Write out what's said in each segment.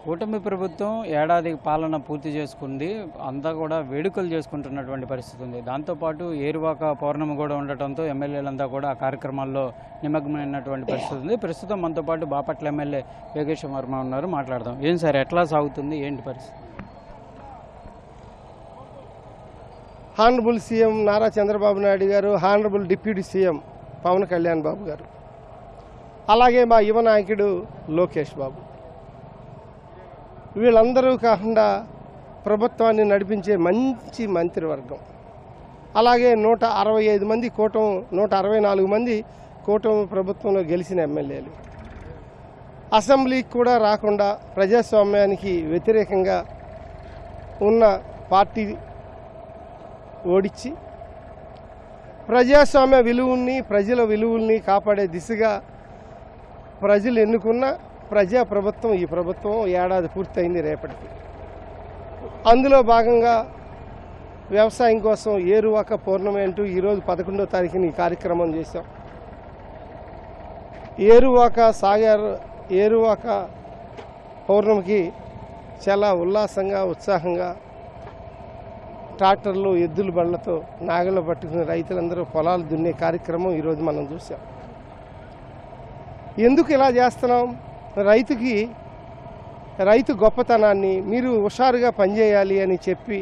కూటమి ప్రభుత్వం ఏడాది పాలన పూర్తి చేసుకుంది. అంతా కూడా వేడుకలు చేసుకుంటున్నటువంటి పరిస్థితి ఉంది. దాంతోపాటు ఏరువాక పౌర్ణమి కూడా ఉండటంతో ఎమ్మెల్యేలంతా కూడా ఆ కార్యక్రమాల్లో నిమగ్నమైనటువంటి పరిస్థితి ఉంది. ప్రస్తుతం మనతో పాటు బాపట్ల ఎమ్మెల్యే యోగేశ్వర్ వర్మ ఉన్నారు. మాట్లాడదాం. ఏం సార్, ఎట్లా సాగుతుంది, ఏంటి పరిస్థితి? Honourable CM Nara Chandrababu Naidu garu, honourable deputy CM Pavan Kalyan Babu garu, అలాగే మా యువ నాయకుడు లోకేష్ బాబు, వీళ్ళందరూ కాకుండా ప్రభుత్వాన్ని నడిపించే మంచి మంత్రివర్గం, అలాగే 165 మంది 164 మంది కూటమి ప్రభుత్వంలో గెలిచిన ఎమ్మెల్యేలు, అసెంబ్లీకి కూడా రాకుండా ప్రజాస్వామ్యానికి వ్యతిరేకంగా ఉన్న పార్టీ ఓడించి ప్రజాస్వామ్య విలువల్ని, ప్రజల విలువల్ని కాపాడే దిశగా ప్రజలు ఎన్నుకున్న ప్రజా ప్రభుత్వం ఈ ప్రభుత్వం. ఏడాది పూర్తయింది రేపటికి. అందులో భాగంగా వ్యవసాయం కోసం ఏరువాక పౌర్ణమి అంటూ ఈరోజు 11వ తారీఖుని ఈ కార్యక్రమం చేశాం. ఏరువాక పౌర్ణమికి చాలా ఉల్లాసంగా, ఉత్సాహంగా ట్రాక్టర్లు, ఎద్దుల బండ్లతో నాగళ్ళు పట్టుకుని రైతులందరూ పొలాలు దున్నే కార్యక్రమం ఈరోజు మనం చూసాం. ఎందుకు ఇలా చేస్తున్నాం? రైతు గొప్పతనాన్ని మీరు హుషారుగా పనిచేయాలి అని చెప్పి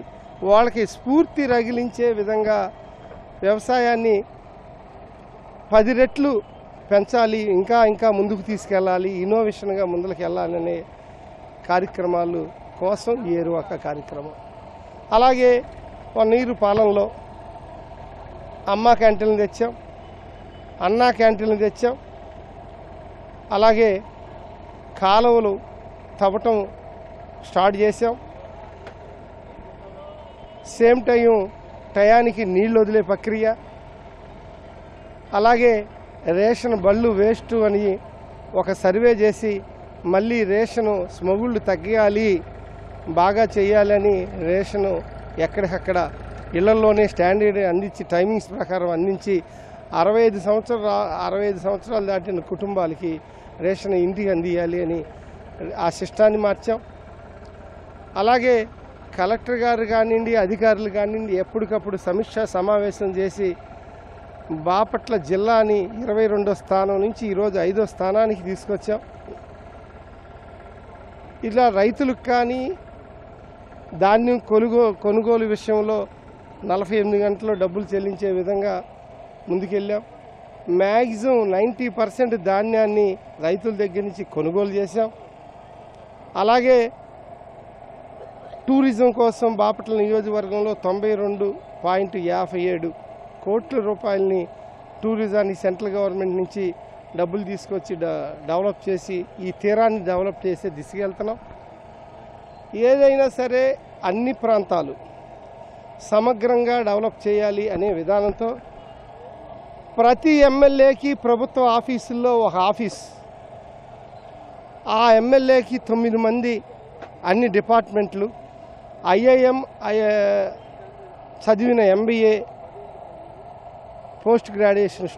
వాళ్ళకి స్ఫూర్తి రగిలించే విధంగా వ్యవసాయాన్ని 10 రెట్లు పెంచాలి, ఇంకా ముందుకు తీసుకెళ్ళాలి, ఇన్నోవేషన్గా ముందుకు వెళ్ళాలనే కార్యక్రమాలు కోసం ఏరువాక కార్యక్రమం. అలాగే నీరు పాలనలో అమ్మ క్యాంటీన్లు తెచ్చాం, అన్నా క్యాంటీన్లు తెచ్చాం, అలాగే కాలువలు తవ్వటం స్టార్ట్ చేసాం. సేమ్ టయానికి నీళ్ళు వదిలే ప్రక్రియ, అలాగే రేషన్ బళ్ళు వేస్ట్ అని ఒక సర్వే చేసి మళ్ళీ రేషను స్మగుళ్ళు తగ్గాలి, బాగా చేయాలని రేషను ఎక్కడికక్కడ ఇళ్లలోనే స్టాండర్డ్ అందించి, టైమింగ్స్ ప్రకారం అందించి 65 సంవత్సరాలు దాటిన కుటుంబాలకి రేషన్ ఇంటికి అందియాలి అని ఆ సిస్టాన్ని మార్చాం. అలాగే కలెక్టర్ గారు కానివ్వండి, అధికారులు కానివ్వండి, ఎప్పటికప్పుడు సమీక్షా సమావేశం చేసి బాపట్ల జిల్లాని 22వ స్థానం నుంచి ఈరోజు 5వ స్థానానికి తీసుకొచ్చాం. ఇలా రైతులకు కానీ ధాన్యం కొనుగోలు విషయంలో 48 గంటల్లో డబ్బులు చెల్లించే విధంగా ముందుకెళ్ళాం. మ్యాక్సిమం 90% ధాన్యాన్ని రైతుల దగ్గర నుంచి కొనుగోలు చేశాం. అలాగే టూరిజం కోసం బాపట్ల నియోజకవర్గంలో 92.57 కోట్ల రూపాయలని టూరిజాన్ని సెంట్రల్ గవర్నమెంట్ నుంచి డబ్బులు తీసుకొచ్చి డెవలప్ చేసి ఈ తీరాన్ని డెవలప్ చేసే దిశగా వెళ్తున్నాం. ఏదైనా సరే అన్ని ప్రాంతాలు సమగ్రంగా డెవలప్ చేయాలి అనే విధానంతో ప్రతి ఎమ్మెల్యేకి ప్రభుత్వ ఆఫీసుల్లో ఒక ఆఫీస్, ఆ ఎమ్మెల్యేకి 9 మంది అన్ని డిపార్ట్మెంట్లు, ఐఐఎం చదివిన MBA పోస్ట్ గ్రాడ్యుయేషన్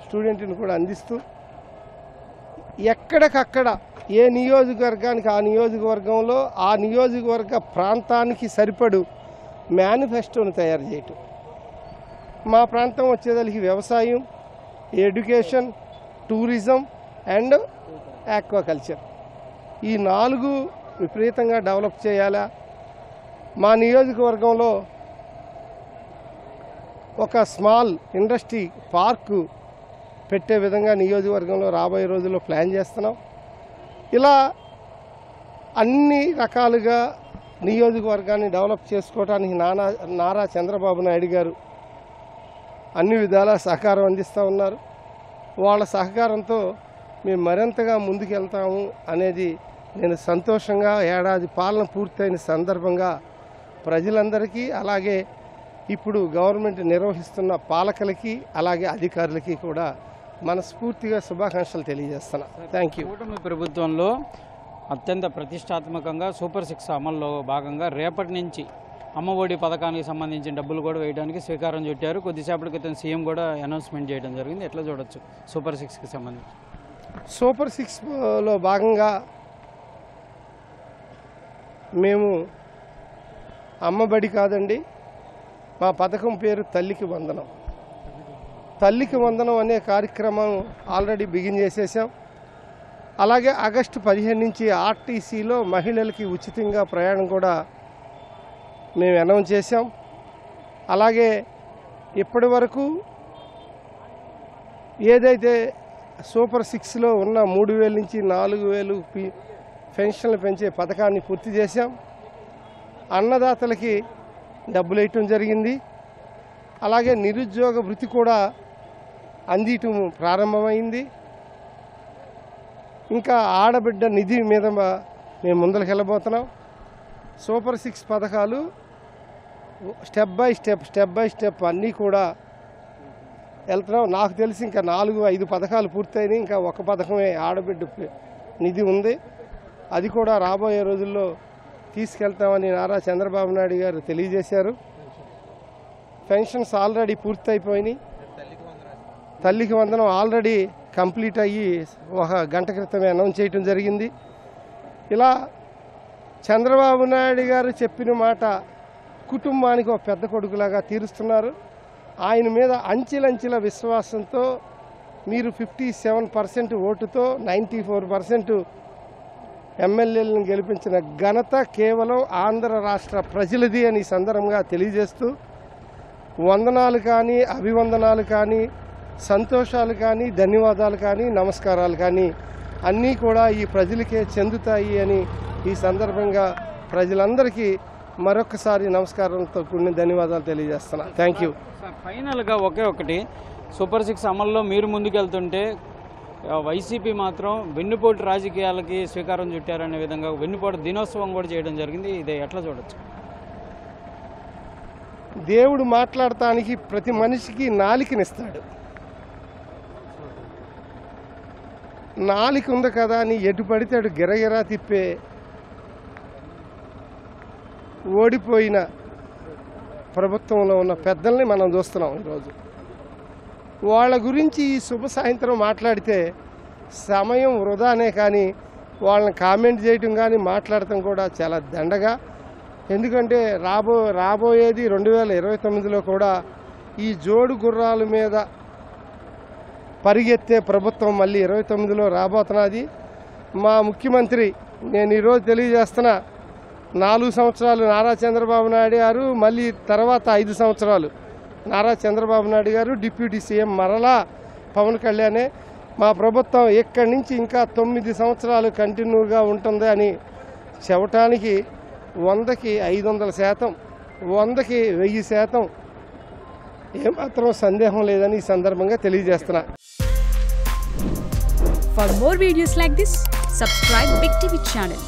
స్టూడెంట్ని కూడా అందిస్తూ ఎక్కడికక్కడ ఏ నియోజకవర్గానికి ఆ నియోజకవర్గంలో ఆ నియోజకవర్గ ప్రాంతానికి సరిపడు మేనిఫెస్టోను తయారు చేయటం. మా ప్రాంతం వచ్చేదానికి వ్యవసాయం, ఎడ్యుకేషన్, టూరిజం అండ్ ఆక్వాకల్చర్, ఈ 4 విపరీతంగా డెవలప్ చేయాలా. మా నియోజకవర్గంలో ఒక స్మాల్ ఇండస్ట్రీ పార్కు పెట్టే విధంగా నియోజకవర్గంలో రాబోయే రోజుల్లో ప్లాన్ చేస్తున్నాం. ఇలా అన్ని రకాలుగా నియోజకవర్గాన్ని డెవలప్ చేసుకోవడానికి నారా చంద్రబాబు నాయుడు గారు అన్ని విధాల సహకారం అందిస్తూ ఉన్నారు. వాళ్ళ సహకారంతో మేము మరింతగా ముందుకెళ్తాము అనేది నేను సంతోషంగా ఏడాది పాలన పూర్తయిన సందర్భంగా ప్రజలందరికీ, అలాగే ఇప్పుడు గవర్నమెంట్ నిర్వహిస్తున్న పాలకులకి, అలాగే అధికారులకి కూడా మనస్ఫూర్తిగా శుభాకాంక్షలు తెలియజేస్తున్నా. Thank you. కూటమి ప్రభుత్వంలో అత్యంత ప్రతిష్టాత్మకంగా సూపర్ 6 అమల్లో భాగంగా రేపటి నుంచి అమ్మఒడి పథకానికి సంబంధించిన డబ్బులు కూడా వేయడానికి శ్రీకారం చుట్టారు. కొద్దిసేపటి క్రితం సీఎం కూడా అనౌన్స్మెంట్ చేయడం జరిగింది. ఎట్లా చూడొచ్చు సూపర్ 6కి సంబంధించి? సూపర్ 6లో భాగంగా మేము అమ్మబడి కాదండి, మా పథకం పేరు తల్లికి వందనం. తల్లికి వందనం అనే కార్యక్రమం ఆల్రెడీ బిగిన్ చేసేసాం. అలాగే ఆగస్టు 15 నుంచి ఆర్టీసీలో మహిళలకి ఉచితంగా ప్రయాణం కూడా మేము అనౌన్స్ చేసాం. అలాగే ఇప్పటి వరకు ఏదైతే సూపర్ 6లో ఉన్న 3,000 నుంచి 4,000 పెన్షన్లు పెంచే పథకాన్ని పూర్తి చేశాం. అన్నదాతలకి డబ్బులు వేయటం జరిగింది. అలాగే నిరుద్యోగ వృత్తి కూడా అందియటం ప్రారంభమైంది. ఇంకా ఆడబిడ్డ నిధి మీద మేము ముందరికి వెళ్ళబోతున్నాం. సూపర్ 6 పథకాలు స్టెప్ బై స్టెప్ అన్నీ కూడా వెళ్తున్నాం. నాకు తెలిసి ఇంకా 4-5 పథకాలు పూర్తయినాయి. ఇంకా ఒక పథకమే ఆడబిడ్డ నిధి ఉంది. అది కూడా రాబోయే రోజుల్లో తీసుకెళ్తామని నారా చంద్రబాబు నాయుడు గారు తెలియజేశారు. పెన్షన్స్ ఆల్రెడీ పూర్తయిపోయినాయి. తల్లికి వందనం ఆల్రెడీ కంప్లీట్ అయ్యి 1 గంట క్రితమే అనౌన్స్ చేయటం జరిగింది. ఇలా చంద్రబాబు నాయుడు గారు చెప్పిన మాట కుటుంబానికి ఒక పెద్ద కొడుకులాగా తీరుస్తున్నారు. ఆయన మీద అంచెలంచెల విశ్వాసంతో మీరు 57% ఓటుతో 94% ఎమ్మెల్యేలను గెలిపించిన ఘనత కేవలం ఆంధ్ర రాష్ట్ర ప్రజలది అని సందర్భంగా తెలియజేస్తూ వందనాలు కానీ, అభివందనాలు కానీ, సంతోషాలు కానీ, ధన్యవాదాలు కానీ, నమస్కారాలు కానీ అన్నీ కూడా ఈ ప్రజలకే చెందుతాయి అని ఈ సందర్భంగా ప్రజలందరికీ మరొకసారి నమస్కారంతో కూడిన ధన్యవాదాలు తెలియజేస్తున్నా. Thank you. ఫైనల్గా ఒకే ఒకటి, సూపర్ 6 అమల్లో మీరు ముందుకెళ్తుంటే వైసీపీ మాత్రం వెన్నుపోటు రాజకీయాలకి శ్రీకారం చుట్టారనే విధంగా వెన్నుపోటు దినోత్సవం కూడా చేయడం జరిగింది. ఇది ఎట్లా చూడొచ్చు? దేవుడు మాట్లాడటానికి ప్రతి మనిషికి నాలికనిస్తాడు. నాలిక ఉంది కదా అని ఎటు పడితే అటు గిరగిరా తిప్పే ఓడిపోయిన ప్రభుత్వంలో ఉన్న పెద్దల్ని మనం చూస్తున్నాం ఈరోజు. వాళ్ళ గురించి ఈ శుభ సాయంత్రం మాట్లాడితే సమయం వృధానే, కానీ వాళ్ళని కామెంట్ చేయటం కానీ మాట్లాడటం కూడా చాలా దండగా. ఎందుకంటే రాబోయేది 2029లో కూడా ఈ జోడు గుర్రాల మీద పరిగెత్తే ప్రభుత్వం మళ్ళీ 29లో రాబోతున్నది. మా ముఖ్యమంత్రి నేను ఈరోజు తెలియజేస్తున్నా, 4 సంవత్సరాలు నారా చంద్రబాబు నాయుడు గారు, మళ్ళీ తర్వాత 5 సంవత్సరాలు నారా చంద్రబాబు నాయుడు గారు, డిప్యూటీ సీఎం మరలా పవన్ కళ్యాణే. మా ప్రభుత్వం ఇక్కడి నుంచి ఇంకా 9 సంవత్సరాలు కంటిన్యూగా ఉంటుంది అని చెప్పటానికి 100కి 500%, 100కి 1000% ఏమాత్రం సందేహం లేదని ఈ సందర్భంగా తెలియజేస్తున్నా. For more videos like this, subscribe Big TV channel.